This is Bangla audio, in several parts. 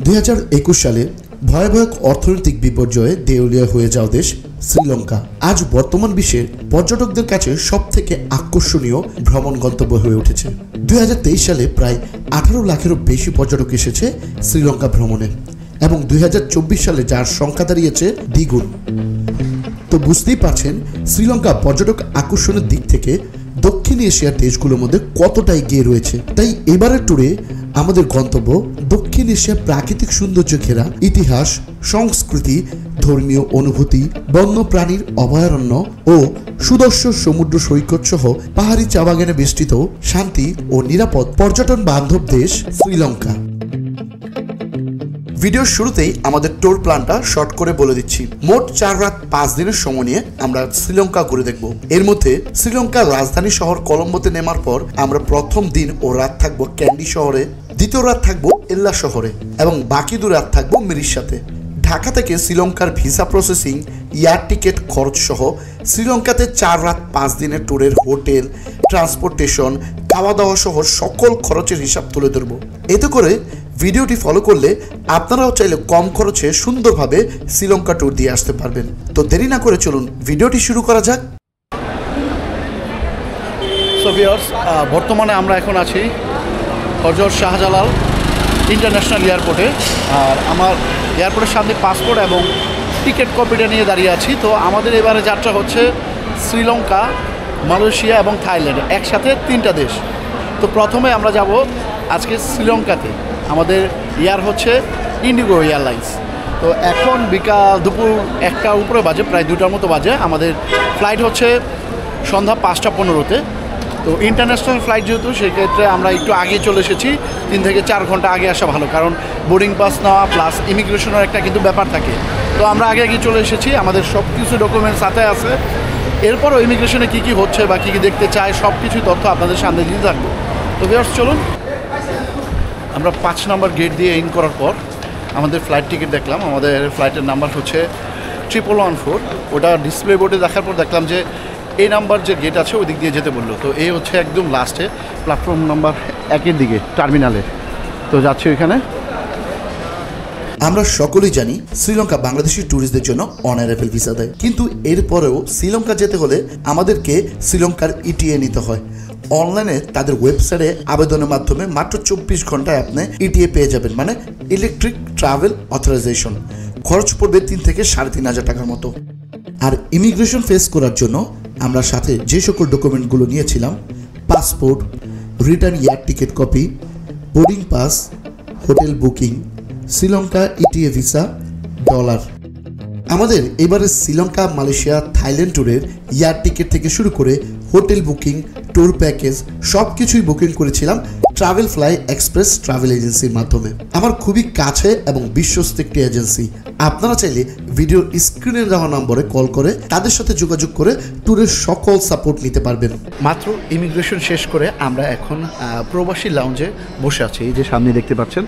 2021 সালে ভয়াবহ অর্থনৈতিক বিপর্যয়ে দেউলিয়া হয়ে যাওয়া দেশ শ্রীলঙ্কা আজ বর্তমান বিশ্বের পর্যটকদের কাছে সবথেকে আকর্ষণীয় ভ্রমণ গন্তব্য হয়ে উঠেছে। 2023 সালে প্রায় 18 লাখেরও বেশি পর্যটক এসেছে শ্রীলঙ্কা ভ্রমণে এবং 2024 সালে যার সংখ্যা দাঁড়িয়েছে দ্বিগুণ। তো বুঝতেই পারছেন শ্রীলঙ্কা পর্যটক আকর্ষণের দিক থেকে দক্ষিণ এশিয়ার দেশগুলোর মধ্যে কতটা এগিয়ে রয়েছে। তাই এবারের ট্যুরে আমাদের গন্তব্য দক্ষিণ এশিয়ার প্রাকৃতিক সৌন্দর্য ঘেরা ইতিহাস, সংস্কৃতি, ধর্মীয় অনুভূতি, বন্যপ্রাণীর অভয়ারণ্য ও সুদর্শন সমুদ্র সৈকত সহ পাহাড়ি চা বাগানে বেষ্টিত শান্তি ও নিরাপদ পর্যটন বান্ধব দেশ শ্রীলঙ্কা। ভিডিওর শুরুতেই আমাদের ট্যুর প্ল্যানটা শর্ট করে বলে দিচ্ছি। মোট 4 রাত 5 দিনের সময় নিয়ে আমরা শ্রীলঙ্কা ঘুরে দেখব। এর মধ্যে শ্রীলঙ্কার রাজধানী শহর কলম্বোতে নেমার পর আমরা প্রথম দিন ও রাত থাকবো ক্যান্ডি শহরে, দ্বিতীয় রাত থাকবো এল্লা শহরে এবং বাকি 2 রাত থাকবো মিরিশাতে। ঢাকা থেকে শ্রীলঙ্কার ভিসা প্রসেসিং, এয়ার টিকিট খরচ সহ শ্রীলঙ্কাতে 4 রাত 5 দিনের ট্যুরের হোটেল, ট্রান্সপোর্টেশন, খাওয়া দাওয়া সহ সকল খরচের হিসাব তুলে ধরব। এতে করে ভিডিওটি ফলো করলে আপনারাও চাইলে কম খরচে সুন্দরভাবে শ্রীলঙ্কা ট্যুর দিয়ে আসতে পারবেন। তো দেরি না করে চলুন ভিডিওটি শুরু করা যাক। সো ভিউয়ার্স, বর্তমানে আমরা এখন আছি হযরত শাহজালাল ইন্টারন্যাশনাল এয়ারপোর্টে। আর আমার এয়ারপোর্টের সামনে পাসপোর্ট এবং টিকিট কপিটা নিয়ে দাঁড়িয়ে আছি। তো আমাদের এবারে যাত্রা হচ্ছে শ্রীলঙ্কা, মালয়েশিয়া এবং থাইল্যান্ড, একসাথে 3টা দেশ। তো প্রথমে আমরা যাব আজকে শ্রীলঙ্কাতে। আমাদের এয়ার হচ্ছে ইন্ডিগো এয়ারলাইন্স। তো এখন দুপুর 1টার উপরে বাজে, প্রায় 2টার মতো বাজে। আমাদের ফ্লাইট হচ্ছে সন্ধ্যা 5টা 15-তে। তো ইন্টারন্যাশনাল ফ্লাইট যেহেতু, সেক্ষেত্রে আমরা একটু আগে চলে এসেছি। 3 থেকে 4 ঘন্টা আগে আসা ভালো, কারণ বোর্ডিং পাস নেওয়া প্লাস ইমিগ্রেশনের একটা কিন্তু ব্যাপার থাকে। তো আমরা আগে চলে এসেছি, আমাদের সব কিছু ডকুমেন্টস সাথে আছে। এরপরও ইমিগ্রেশনে কী কী হচ্ছে বা কী কী দেখতে চায় সব কিছুই তথ্য আপনাদের সামনে দিয়ে থাকবো। তো ভিউয়ার্স চলুন। আমরা 5 নম্বর গেট দিয়ে ইন করার পর আমাদের ফ্লাইট টিকিট দেখলাম। আমাদের ফ্লাইটের নাম্বার হচ্ছে 1114। ওটা ডিসপ্লে বোর্ডে দেখার পর দেখলাম যে এই নাম্বার যে গেট আছে ওই দিক দিয়ে যেতে বললো। তো এই হচ্ছে একদম লাস্টে প্ল্যাটফর্ম নাম্বার 1-এর দিকে টার্মিনালে। তো যাচ্ছি ওইখানে। আমরা সকলেই জানি শ্রীলঙ্কা বাংলাদেশি ট্যুরিস্টদের জন্য অনারেবল ভিসা দেয়, কিন্তু এরপরেও শ্রীলঙ্কা যেতে হলে আমাদেরকে শ্রীলঙ্কার ইটিএ নিতে হয়। অনলাইনে তাদের ওয়েবসাইটে আবেদনের মাধ্যমে মাত্র 24 ঘন্টায় আপনি ইটিএ পেয়ে যাবেন, মানে ইলেকট্রিক ট্রাভেল অথরাইজেশন। খরচ পড়বে 3 থেকে 3,500 টাকার মতো। আর ইমিগ্রেশন ফেস করার জন্য আমরা সাথে যে সকল ডকুমেন্টগুলো নিয়েছিলাম, passport, return air ticket copy, boarding pass, hotel booking, Sri Lanka ETE visa, dollar. আমাদের এবারে শ্রীলঙ্কা, মালয়েশিয়া, থাইল্যান্ড ট্যুরের এয়ার টিকিট থেকে শুরু করে হোটেল বুকিং, ট্যুর প্যাকেজ সব কিছুই বুকিং করেছিলাম ট্রাভেল ফ্লাই এক্সপ্রেস ট্রাভেল এজেন্সির মাধ্যমে। আমার খুবই কাছে এবং বিশ্বস্ত একটি এজেন্সি। আপনারা চাইলে ভিডিওর স্ক্রিনে দেওয়া নম্বরে কল করে তাদের সাথে যোগাযোগ করে ট্যুরের সকল সাপোর্ট নিতে পারবেন। মাত্র ইমিগ্রেশন শেষ করে আমরা এখন প্রবাসী লাউঞ্জে বসে আছি, এই যে সামনে দেখতে পাচ্ছেন।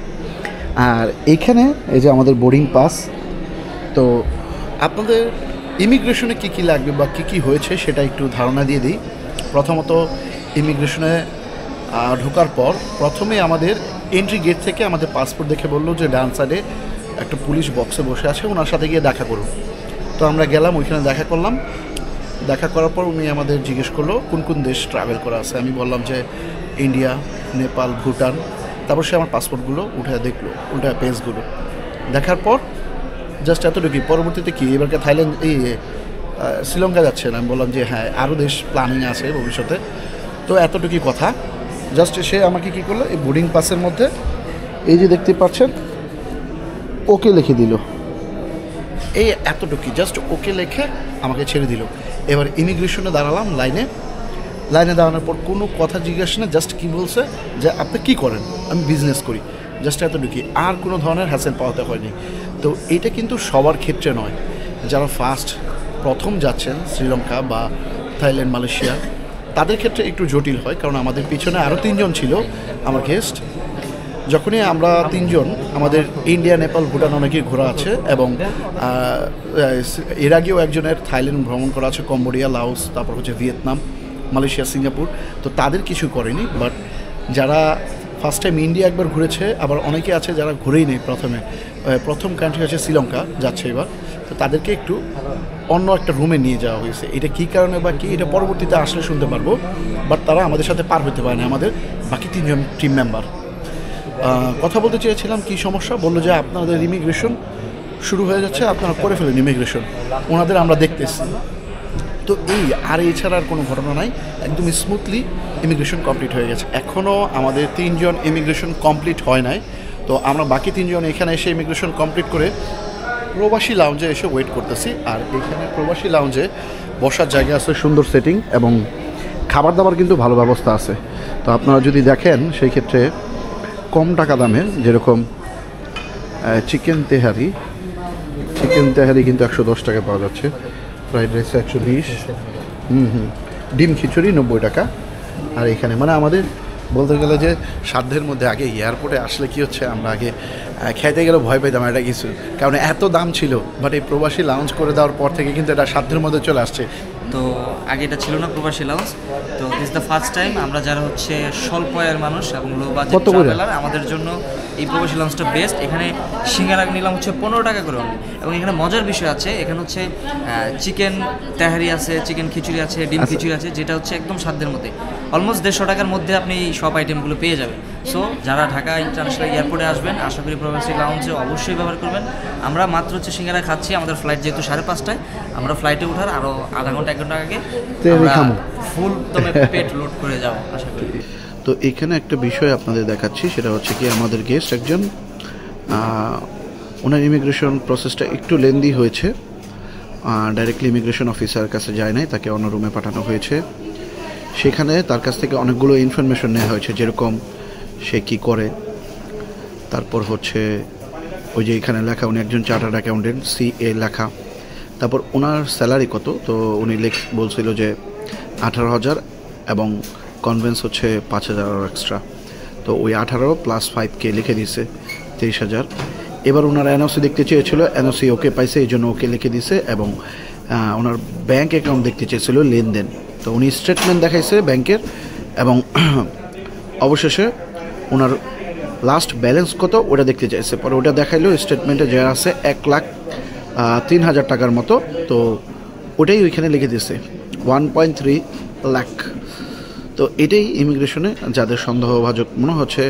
আর এইখানে এই যে আমাদের বোর্ডিং পাস। তো আপনাদের ইমিগ্রেশনে কী কী লাগবে বা কী কী হয়েছে সেটা একটু ধারণা দিয়ে দিই। প্রথমত ইমিগ্রেশনে ঢোকার পর প্রথমে আমাদের এন্ট্রি গেট থেকে আমাদের পাসপোর্ট দেখে বললো যে ডান সাইডে একটা পুলিশ বক্সে বসে আছে, ওনার সাথে গিয়ে দেখা করুন। তো আমরা গেলাম, ওইখানে দেখা করলাম। দেখা করার পর উনি আমাদের জিজ্ঞেস করলো কোন কোন দেশ ট্রাভেল করা আছে। আমি বললাম যে ইন্ডিয়া, নেপাল, ভুটান। তারপর সে আমার পাসপোর্টগুলো উঠে দেখলো, উল্টা পেজগুলো দেখার পর জাস্ট এতটুকুই। পরবর্তীতে কি এবারকে থাইল্যান্ড শ্রীলঙ্কা যাচ্ছেন? আমি বললাম যে হ্যাঁ, আরও দেশ প্ল্যানিং আছে ভবিষ্যতে। তো এতটুকুই কথা। জাস্ট সে আমাকে কী করলো, এই বোর্ডিং পাসের মধ্যে এই যে দেখতে পাচ্ছেন ওকে লিখে দিল। এই এতটুকুই, জাস্ট ওকে লিখে আমাকে ছেড়ে দিল। এবার ইমিগ্রেশনে দাঁড়ালাম লাইনে দাঁড়ানোর পর কোনো কথা জিজ্ঞাসা না, জাস্ট কী বলছে যে আপনি কী করেন? আমি বিজনেস করি। জাস্ট এতটুকুই, আর কোনো ধরনের হ্যাসেল পাওয়াতে হয়নি। তো এটা কিন্তু সবার ক্ষেত্রে নয়। যারা প্রথম যাচ্ছেন শ্রীলঙ্কা বা থাইল্যান্ড, মালয়েশিয়া, তাদের ক্ষেত্রে একটু জটিল হয়, কারণ আমাদের পিছনে আরও 3 জন ছিল আমার গেস্ট। যখনই আমরা 3 জন, আমাদের ইন্ডিয়া, নেপাল, ভুটান অনেকেই ঘোরা আছে এবং এর আগেও একজনের থাইল্যান্ড ভ্রমণ করা আছে, কম্বোডিয়া, লাওস, তারপর হচ্ছে ভিয়েতনাম, মালয়েশিয়া, সিঙ্গাপুর। তো তাদের কিছু করেনি। বাট যারা ফার্স্ট টাইম ইন্ডিয়া একবার ঘুরেছে, আবার অনেকে আছে যারা ঘুরেই নেই প্রথম কান্ট্রি হচ্ছে শ্রীলঙ্কা যাচ্ছে এবার, তো তাদেরকে একটু অন্য একটা রুমে নিয়ে যাওয়া হয়েছে। এটা কী কারণে বা কী এটা পরবর্তীতে আসলে শুনতে পারবো, বাট তারা আমাদের সাথে পার হতে পারে না, আমাদের বাকি 3 জন টিম মেম্বার। কথা বলতে চেয়েছিলাম কী সমস্যা, বললো যে আপনাদের ইমিগ্রেশন শুরু হয়ে যাচ্ছে, আপনারা করে ফেলেন ইমিগ্রেশন, ওনাদের আমরা দেখতেছি। তো এছাড়া আর কোনো ঘটনা নাই, একদম স্মুথলি ইমিগ্রেশন কমপ্লিট হয়ে গেছে। এখনও আমাদের 3 জন ইমিগ্রেশন কমপ্লিট হয় নাই, তো আমরা বাকি 3 জন এখানে এসে ইমিগ্রেশন কমপ্লিট করে প্রবাসী লাউঞ্জে এসে ওয়েট করতেছি। আর এখানে প্রবাসী লাউঞ্জে বসার জায়গা আছে, সুন্দর সেটিং, এবং খাবার দাবার কিন্তু ভালো ব্যবস্থা আছে। তো আপনারা যদি দেখেন সেই ক্ষেত্রে কম টাকা দামে, যেরকম চিকেন তেহারি কিন্তু 110 টাকা পাওয়া যাচ্ছে, ফ্রাইড রাইস 120, ডিম খিচুড়ি 90 টাকা। আর এখানে মানে আমাদের বলতে গেলে যে সাধ্যের মধ্যে, আগে এয়ারপোর্টে আসলে কি হচ্ছে, আমরা আগে খেতে গেলে ভয় পেতাম এটা কিছু, কারণ এত দাম ছিল, বাট এই প্রবাসী লাউঞ্জ করে দেওয়ার পর থেকে কিন্তু এটা সাধ্যের মধ্যে চলে আসছে। তো আগে এটা ছিল না প্রবাসী লাউঞ্জ, তো দিস দ্য ফার্স্ট টাইম আমরা যারা হচ্ছে স্বল্প আয়ের মানুষ এবং লো বাজেট ট্রাভেলার, আমাদের জন্য এই প্রবাসী লাউঞ্জটা বেস্ট। এখানে সিঙ্গারা নিলাম হচ্ছে 15 টাকা করে অনলি, এবং এখানে মজার বিষয় আছে, এখানে হচ্ছে চিকেন তেহারি আছে, চিকেন খিচুড়ি আছে, ডিম খিচুড়ি আছে, যেটা হচ্ছে একদম সাধ্যের মধ্যে, অলমোস্ট 150 টাকার মধ্যে আপনি সব আইটেমগুলো পেয়ে যাবেন। সো যারা ঢাকা ইন্টারন্যাশনাল এয়ারপোর্টে আসবেন, আশা করি প্রবাসী লাউঞ্জে অবশ্যই ব্যবহার করবেন। আমরা মাত্র হচ্ছে সিঙ্গারা খাচ্ছি, আমাদের ফ্লাইট যেহেতু 5:30টায়, আমরা ফ্লাইটে ওঠার আরও আধা ঘন্টা 1 ঘন্টা আগে ফুল দমে পেট লোড করে যাব আশা করি। তো এখানে একটা বিষয় আপনাদের দেখাচ্ছি, সেটা হচ্ছে কি আমাদের গেস্ট একজন, ওনার ইমিগ্রেশন প্রসেসটা একটু লেন্দি হয়েছে, ডাইরেক্টলি ইমিগ্রেশন অফিসারের কাছে যায় নাই, তাকে অন্য রুমে পাঠানো হয়েছে। সেখানে তার কাছ থেকে অনেকগুলো ইনফরমেশন নেওয়া হয়েছে, যেরকম সে কি করে, তারপর হচ্ছে ওই যে এখানে লেখা উনি একজন চার্টার্ড অ্যাকাউন্টেন্ট, CA লেখা, তারপর ওনার স্যালারি কত, তো উনি বলছিল যে 18,000 এবং কনভেন্স হচ্ছে 5,000 এক্সট্রা, তো ওই 18 + 5K লিখে দিয়েছে 23,000। এবার ওনার NOC দেখতে চেয়েছিল, NOC ওকে পাইছে, এই জন্য ওকে লিখে দিছে, এবং ওনার ব্যাঙ্ক অ্যাকাউন্ট দেখতে চেয়েছিল লেনদেন, তো উনি স্টেটমেন্ট দেখাইছে ব্যাংকের, এবং অবশেষে ওনার লাস্ট ব্যালেন্স কত ওটা দেখতে চাইছে, পরে ওটা দেখাইলো, স্টেটমেন্টে যা আছে 1,03,000 টাকার মতো, তো ওটাই ওইখানে লিখে দিয়েছে 1.3 লাখ। তো এটাই ইমিগ্রেশনে যাদের সন্দেহভাজক মনে হচ্ছে,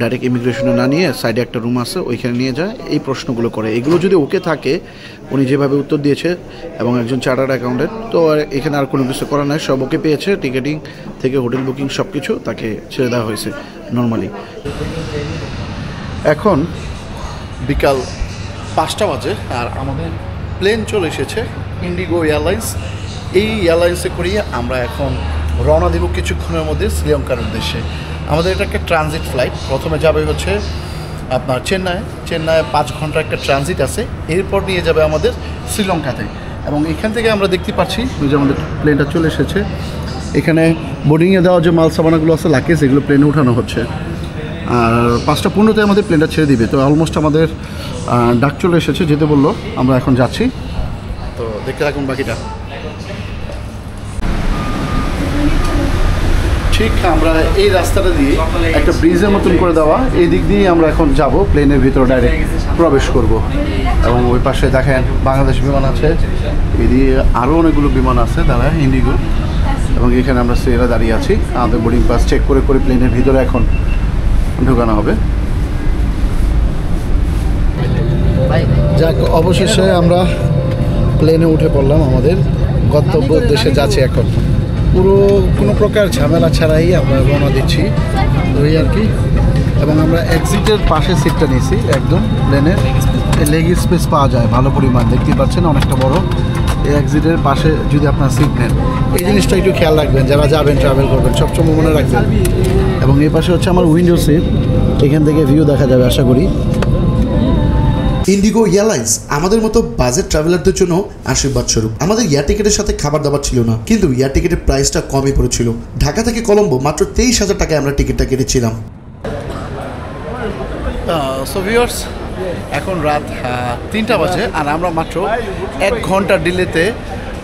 ডাইরেক্ট ইমিগ্রেশনে না নিয়ে সাইডে একটা রুম আছে ওইখানে নিয়ে যায়, এই প্রশ্নগুলো করে। এগুলো যদি ওকে থাকে, উনি যেভাবে উত্তর দিয়েছে, এবং একজন চার্টার্ড অ্যাকাউন্টেন্ট, তো এখানে আর কোনো কিছু করার নাই, সব ওকে পেয়েছে, টিকেটিং থেকে হোটেল বুকিং সব কিছু তাকে ছেড়ে দেওয়া হয়েছে নর্মালি। এখন বিকাল 5টা বাজে, আর আমাদের প্লেন চলে এসেছে ইন্ডিগো এয়ারলাইন্স। এই এয়ারলাইন্সে করিয়ে আমরা এখন রওনা দেব কিছুক্ষণের মধ্যে শ্রীলঙ্কার উদ্দেশ্যে। আমাদের এটা একটা ট্রানজিট ফ্লাইট, প্রথমে যাবে হচ্ছে আপনার চেন্নাইয়ে 5 ঘন্টা একটা ট্রানজিট আছে, এরপর নিয়ে যাবে আমাদের শ্রীলঙ্কাতে। এবং এখান থেকে আমরা দেখতে পাচ্ছি যে আমাদের প্লেনটা চলে এসেছে, এখানে বোর্ডিংয়ে দেওয়া যে মাল সামানাগুলো আছে লাগেজ, এগুলো প্লেনে উঠানো হচ্ছে, আর 5:15-তে আমাদের প্লেনটা ছেড়ে দিবে। তো অলমোস্ট আমাদের ডাক চলে এসেছে, যেতে বললো, আমরা এখন যাচ্ছি, তো দেখতে থাকুন বাকিটা। ঠিক আমরা এই রাস্তাটা দিয়ে একটা ব্রিজের মতন করে দেওয়া, এই দিক দিয়ে আমরা এখন যাব, প্লেনের ভিতরে ডাইরেক্ট প্রবেশ করব। এবং ওই পাশে দেখেন বাংলাদেশ বিমান আছে, এদিকে আরও অনেকগুলো বিমান আছে, তারা ইন্ডিগো, এবং এখানে আমরা সেরা দাঁড়িয়ে আছি, আমাদের বোর্ডিং পাস চেক করে করে প্লেনের ভিতরে এখন ঢোকানো হবে। যাক, অবশেষে আমরা প্লেনে উঠে পড়লাম, আমাদের গন্তব্য উদ্দেশ্যে যাচ্ছি এখন। পুরো কোনো প্রকার ঝামেলা ছাড়াই আমরা রওনা দিচ্ছি, ওই আর কি। এবং আমরা এক্সিটের পাশে সিটটা নিয়েছি, একদম প্লেনের লেগ স্পেস পাওয়া যায় ভালো পরিমাণ, দেখতেই পাচ্ছেন অনেকটা বড়। এই এক্সিটের পাশে যদি আপনার সিট নেন, এই জিনিসটা একটু খেয়াল রাখবেন, যারা যাবেন ট্রাভেল করবেন সবসময় মনে রাখবেন। এবং এই পাশে হচ্ছে আমার উইন্ডো সিট, এখান থেকে ভিউ দেখা যাবে আশা করি। ইন্ডিগো এয়ারলাইন্স আমাদের মতো বাজেট ট্রাভেলারদের জন্য আশীর্বাদ স্বরূপ। আমাদের এয়ার টিকেটের সাথে খাবার দাবার ছিল না, কিন্তু এয়ার টিকেটের প্রাইসটা কমই পড়েছিল। ঢাকা থেকে কলম্বো মাত্র 23,000 টাকায় আমরা টিকিটটা কেটেছিলাম। সো ভিউয়ার্স, এখন রাত 3টা বাজে, আর আমরা মাত্র 1 ঘন্টা ডিলেতে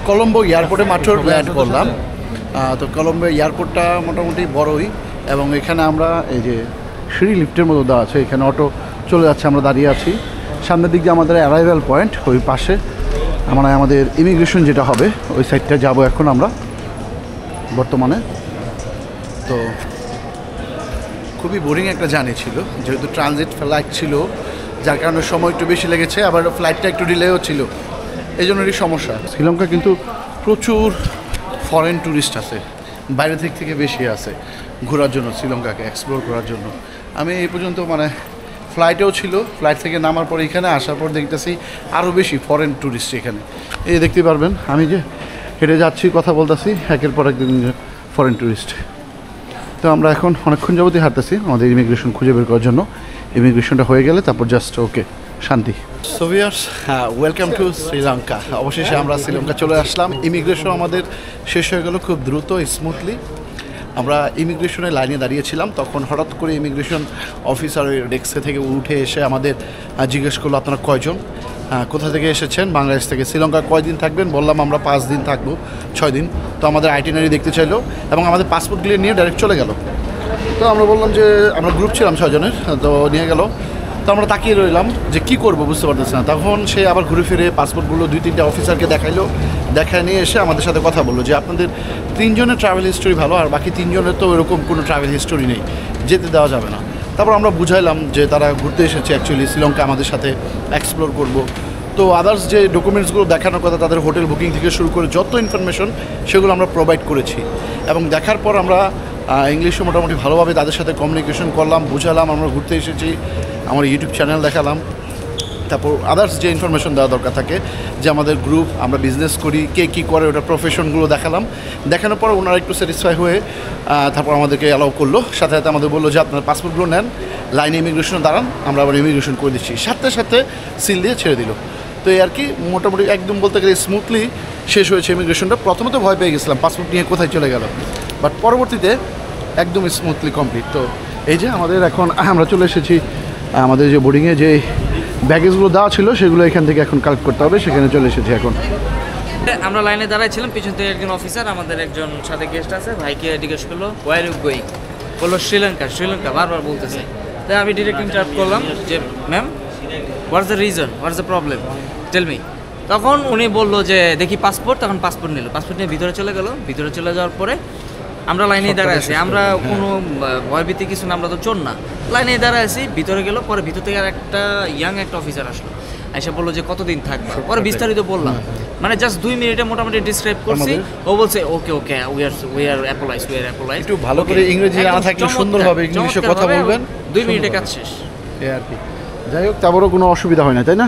কলম্বো এয়ারপোর্টে মাত্র ল্যান্ড করলাম। তো কলম্বো এয়ারপোর্টটা মোটামুটি বড়ই, এবং এখানে আমরা এই যে সিঁড়ি লিফটের মতো দেওয়া আছে, এখানে অটো চলে যাচ্ছে, আমরা দাঁড়িয়ে আছি। সামনের দিক দিয়ে আমাদের অ্যারাইভাল পয়েন্ট, ওই পাশে আমরা আমাদের ইমিগ্রেশন যেটা হবে ওই সাইডটা যাব এখন আমরা বর্তমানে। তো খুবই বোরিং একটা জার্নি ছিল, যেহেতু ট্রানজিট ফ্লাইট ছিল যার কারণে সময় একটু বেশি লেগেছে, আবার ফ্লাইটটা একটু ডিলেও ছিল, এই জন্যই সমস্যা। শ্রীলঙ্কা কিন্তু প্রচুর ফরেন ট্যুরিস্ট আছে, বাইরে থেকে বেশি আছে ঘোরার জন্য, শ্রীলঙ্কাকে এক্সপ্লোর করার জন্য। আমি এই পর্যন্ত মানে ফ্লাইটেও ছিল, ফ্লাইট থেকে নামার পর এখানে আসার পর দেখতেছি আরও বেশি ফরেন ট্যুরিস্ট এখানে। এই দেখতে পারবেন আমি যে হেঁটে যাচ্ছি, কথা বলতেছি, একের পর একদিন ফরেন ট্যুরিস্ট। তো আমরা এখন অনেকক্ষণ যাবতই হাঁটতেছি আমাদের ইমিগ্রেশন খুঁজে বের করার জন্য। ইমিগ্রেশনটা হয়ে গেলে তারপর জাস্ট ওকে শান্তি। So viewers, welcome to Sri Lanka. অবশেষে আমরা শ্রীলঙ্কা চলে আসলাম। ইমিগ্রেশন আমাদের শেষ হয়ে গেল খুব দ্রুত, স্মুথলি। আমরা ইমিগ্রেশনের লাইনে দাঁড়িয়েছিলাম, তখন হঠাৎ করে ইমিগ্রেশন অফিসার ওই ডেস্কে থেকে উঠে এসে আমাদের জিজ্ঞেস করলো আপনারা কয়জন, কোথা থেকে এসেছেন, বাংলাদেশ থেকে। শ্রীলঙ্কা কয়দিন থাকবেন, বললাম আমরা 5 দিন থাকবো, 6 দিন। তো আমাদের আইটিনারি দেখতে চাইলো এবং আমাদের পাসপোর্টগুলো নিয়ে ডাইরেক্ট চলে গেল। তো আমরা বললাম যে আমরা গ্রুপ ছিলাম 6 জনের, তো নিয়ে গেল। তো আমরা তাকিয়ে রইলাম যে কী করবো বুঝতে পারতেছি না। তখন সে আবার ঘুরে ফিরে পাসপোর্টগুলো 2-3টা অফিসারকে দেখাইলো, দেখায় নিয়ে এসে আমাদের সাথে কথা বললো যে আপনাদের 3 জনের ট্রাভেল হিস্টোরি ভালো, আর বাকি 3 জনের তো এরকম কোনো ট্রাভেল হিস্টোরি নেই, যেতে দেওয়া যাবে না। তারপর আমরা বুঝাইলাম যে তারা ঘুরতে এসেছে অ্যাকচুয়ালি শ্রীলঙ্কা আমাদের সাথে এক্সপ্লোর করব। তো আদার্স যে ডকুমেন্টসগুলো দেখানোর কথা, তাদের হোটেল বুকিং থেকে শুরু করে যত ইনফরমেশন সেগুলো আমরা প্রোভাইড করেছি। এবং দেখার পর আমরা ইংলিশে মোটামুটি ভালোভাবে তাদের সাথে কমিউনিকেশন করলাম, বুঝালাম আমরা ঘুরতে এসেছি, আমার ইউটিউব চ্যানেল দেখালাম। তারপর আদার্স যে ইনফরমেশন দেওয়া দরকার থাকে, যে আমাদের গ্রুপ, আমরা বিজনেস করি, কে কী করে, ওটা প্রফেশনগুলো দেখালাম। দেখানোর পর ওনারা একটু স্যাটিসফাই হয়ে তারপর আমাদেরকে অ্যালাউ করলো। সাথে সাথে আমাদের বললো যে আপনার পাসপোর্টগুলো নেন, লাইনে ইমিগ্রেশনে দাঁড়ান, আমরা আবার ইমিগ্রেশন করে দিচ্ছি। সাথে সাথে সিল দিয়ে ছেড়ে দিল। তো এই আর কি, মোটামুটি একদম বলতে গেলে স্মুথলি শেষ হয়েছে ইমিগ্রেশনটা। প্রথমে তো ভয় পেয়ে গেছিলাম পাসপোর্ট নিয়ে কোথায় চলে গেল, বাট পরবর্তীতে একদম স্মুথলি কমপ্লিট। তো এই যে আমাদের এখন আমরা চলে এসেছি, আমাদের যে বোর্ডিংয়ে যে ব্যাগেজগুলো দেওয়া ছিল সেগুলো এখান থেকে এখন কালেক্ট করতে হবে, সেখানে চলে এসেছি এখন। আমরা লাইনে দাঁড়াইছিলাম, পিছন থেকে একজন অফিসার, আমাদের একজন সাথে গেস্ট আছে, ভাইকে জিজ্ঞেস করলো ওয়ার ইউ গোয়িং, বললো শ্রীলঙ্কা, শ্রীলঙ্কা বারবার বলতেছে। তাই আমি ডিরেক্ট ইন্টারাপ্ট করলাম যে ma'am what's the reason, what's the problem, tell me. তখন উনি বললো যে দেখি পাসপোর্ট, তখন পাসপোর্ট নিল, পাসপোর্ট নিয়ে ভিতরে চলে গেল। ভিতরে চলে যাওয়ার পরে আমরা লাইনেই দাঁড়ায় আছি, আমরা কোনো ভয়ভীতি কিছু না, আমরা তো চোর না, লাইনেই দাঁড়ায় আছি। ভিতরে গেল, পরে ভিতর থেকে আর একটা ইয়াং একটা অফিসার আসলো, এসে বললো যে কতদিন থাকবে, পরে বিস্তারিত বললাম, মানে জাস্ট 2 মিনিটে মোটামুটি ডিসক্রাইব করছি। ও বলছে ওকে ওকে উই আর অ্যাপোলাইজ, একটু ভালো করে ইংরেজি জানা থাকলে সুন্দরভাবে ইংলিশে কথা বলবেন, 2 মিনিটে কাজ শেষ। এই আর কি, যাই হোক তারপরও কোনো অসুবিধা হয় না, তাই না?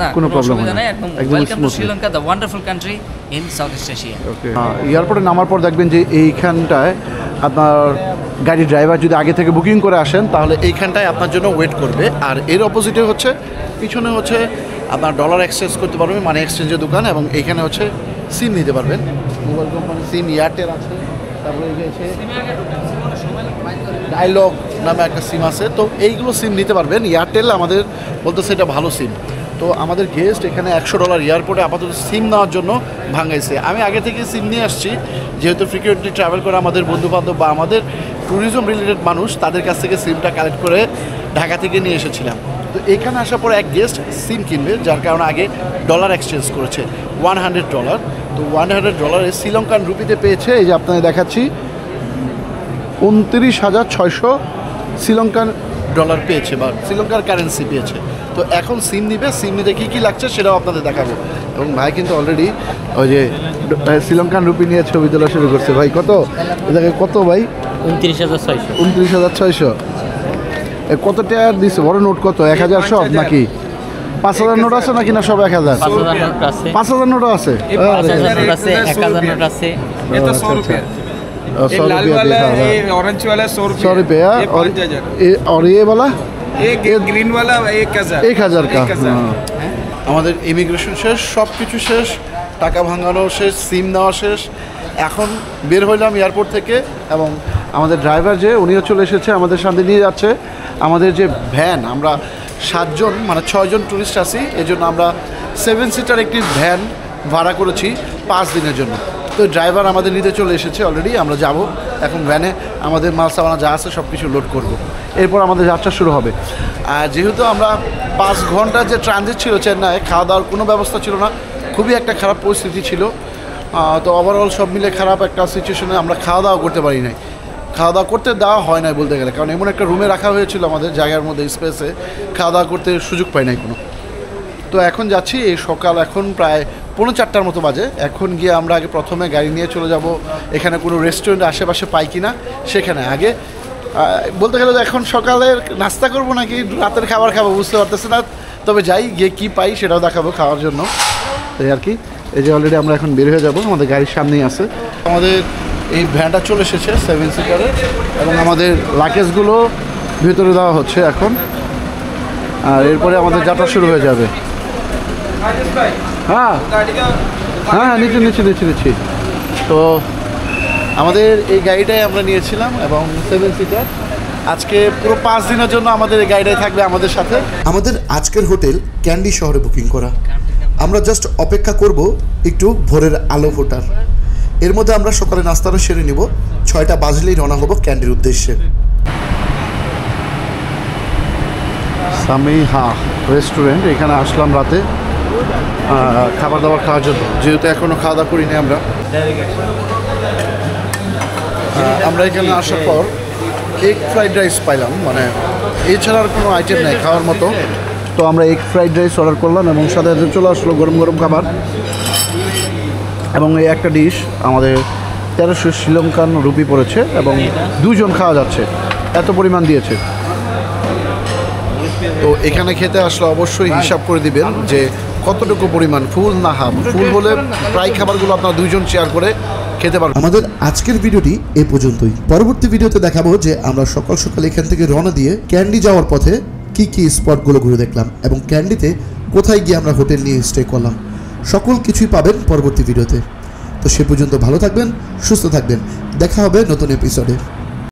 না, কোনো প্রবলেম হয় না, একদম welcome to Sri Lanka, the wonderful country in South East Asia. Okay, এয়ারপোর্টে নামার পর দেখবেন যে এইখানটায় আপনার গাড়ি ড্রাইভার যদি আগে থেকে বুকিং করে আসেন তাহলে এইখানটায় আপনার জন্য ওয়েট করবে। আর এর অপোজিটে হচ্ছে, পিছনে হচ্ছে আপনার ডলার এক্সচেঞ্জ করতে পারবেন, মানে এক্সচেঞ্জের দোকান, এবং এইখানে হচ্ছে সিম নিতে পারবেন, মোবাইল কোম্পানি সিম, এয়ারটেল আছে, তারপরে হচ্ছে ডায়লগ নামে একটা সিম আছে। তো এইগুলো সিম নিতে পারবেন। এয়ারটেল আমাদের বলতেছে এটা ভালো সিম। তো আমাদের গেস্ট এখানে $100 এয়ারপোর্টে আপাতত সিম নেওয়ার জন্য ভাঙাইছে। আমি আগে থেকে সিম নিয়ে আসছি, যেহেতু ফ্রিকুয়েন্টলি ট্রাভেল করে আমাদের বন্ধুবান্ধব বা আমাদের ট্যুরিজম রিলেটেড মানুষ, তাদের কাছ থেকে সিমটা কালেক্ট করে ঢাকা থেকে নিয়ে এসেছিলাম। তো এখানে আসার পর এক গেস্ট সিম কিনবে, যার কারণে আগে ডলার এক্সচেঞ্জ করেছে $100। তো $100 শ্রীলঙ্কান রুপিতে পেয়েছে, এই যে আপনাদের দেখাচ্ছি, 29,600 শ্রীলঙ্কান ডলার পেয়েছে বা শ্রীলঙ্কার কারেন্সি পেয়েছে। তো এখন সিম নিবে, সিম নিতে কী কী লাগছে সেটাও আপনাদের দেখাবো। এবং ভাই কিন্তু অলরেডি ওই যে শ্রীলঙ্কান রুপি নিয়ে ছবি তোলা শুরু করছে। ভাই কত এটাকে, কত ভাই? 29,600। 29,600। কত টাকার দিচ্ছে? বড় নোট কত? 1,000 সব নাকি 5,000 নোট আছে নাকি? না সব 1,000? 5,000 নোট আছে, 1,000 নোট আছে। এটা 100 रुपया, 100 लाल रुपया वाला देखा ये ऑरेंज वाला 100 100 रुपया, ये 5,000, और ये वाला ये ग्रीन वाला 1,000। 1,000 का। 1,000। আমাদের ইমিগ্রেশন শেষ, সব কিছু শেষ, টাকা ভাঙানো শেষ, সিম নেওয়া শেষ। এখন বের হইলাম এয়ারপোর্ট থেকে, এবং আমাদের ড্রাইভার যে উনিও চলে এসেছে, আমাদের সাথে নিয়ে যাচ্ছে। আমাদের যে ভ্যান, আমরা 7 জন মানে 6 জন ট্যুরিস্ট আছি, এই জন্য আমরা 7 সিটার একটি ভ্যান ভাড়া করেছি 5 দিনের জন্য। তো ড্রাইভার আমাদের নিতে চলে এসেছে অলরেডি। আমরা যাব এখন ভ্যানে, আমাদের মাল সামানা যা আছে সব কিছু লোড করব, এরপর আমাদের যাত্রা শুরু হবে। আর যেহেতু আমরা 5 ঘন্টা যে ট্রানজিট ছিল চেন্নাই, খাওয়া দাওয়ার কোনো ব্যবস্থা ছিল না, খুবই একটা খারাপ পরিস্থিতি ছিল। তো ওভারঅল সব মিলে খারাপ একটা সিচুয়েশনে আমরা খাওয়া দাওয়া করতে পারি নাই, খাওয়া দাওয়া করতে দেওয়া হয় নাই বলতে গেলে, কারণ এমন একটা রুমে রাখা হয়েছিল আমাদের জায়গার মধ্যে স্পেসে, খাওয়া দাওয়া করতে সুযোগ পাই নাই কোনো। তো এখন যাচ্ছি, এই সকাল এখন প্রায় 4:45 মতো বাজে। এখন গিয়ে আমরা আগে প্রথমে গাড়ি নিয়ে চলে যাব এখানে কোনো রেস্টুরেন্ট আশেপাশে পাই কি না সেখানে। আগে বলতে গেলে এখন সকালের নাস্তা করব নাকি রাতের খাবার খাবো বুঝতে পারতেছি না, তবে যাই গিয়ে কী পাই সেটাও দেখাবো খাওয়ার জন্য। তাই আর কি, এই যে অলরেডি আমরা এখন বের হয়ে যাব, আমাদের গাড়ির সামনেই আছে। আমাদের এই ভ্যানটা চলে এসেছে 7 সিটারের, এবং আমাদের লাগেজগুলো ভিতরে দেওয়া হচ্ছে এখন। আর এরপরে আমাদের যাত্রা শুরু হয়ে যাবে। হ্যাঁ হ্যাঁ, নিচ্ছি। তো আমাদের এই গাড়িটাই আমরা নিয়েছিলাম এবং 7 সিটার। আজকে পুরো 5 দিনের জন্য আমাদের এই গাড়িটাই থাকবে আমাদের সাথে। আমাদের আজকের হোটেল ক্যান্ডি শহরে বুকিং করা। আমরা জাস্ট অপেক্ষা করব একটু ভোরের আলো ফোটার। এর মধ্যে আমরা সকালে নাস্তাটা সেরে নিব, 6টা বাজলেই রওনা হব ক্যান্ডির উদ্দেশ্যে। সামিহা রেস্টুরেন্ট, এখানে আসলাম রাতে খাবার দাবার খাওয়ার জন্য, যেহেতু এখনও খাওয়া দাওয়া করিনি আমরা। আমরা এখানে আসার পর এগ ফ্রাইড রাইস পাইলাম, মানে এছাড়া আর কোনো আইটেম নেই খাওয়ার মতো। তো আমরা এগ ফ্রাইড রাইস অর্ডার করলাম এবং সাথে চলে আসলো গরম গরম খাবার। এবং এই একটা ডিশ আমাদের 1300 শ্রীলঙ্কান রুপি পড়েছে এবং 2 জন খাওয়া যাচ্ছে, এত পরিমাণ দিয়েছে। তো এখানে খেতে আসলে অবশ্যই হিসাব করে দিবেন যে কতটুকু পরিমাণ, ফুল না হাফ। ফুল হলে প্রায় খাবারগুলো আপনার 2 জন শেয়ার করে খেতে পারবেন। আমাদের আজকের ভিডিওটি এ পর্যন্তই। পরবর্তী ভিডিওতে দেখাবো যে আমরা সকাল সকাল এখান থেকে রওনা দিয়ে ক্যান্ডি যাওয়ার পথে কি স্পটগুলো ঘুরে দেখলাম এবং ক্যান্ডিতে কোথায় গিয়ে আমরা হোটেল নিয়ে স্টে করলাম। সকল কিছুই পাবেন পরবর্তী ভিডিওতে। তো সে পর্যন্ত ভালো থাকবেন, সুস্থ থাকবেন, দেখা হবে নতুন এপিসোডে।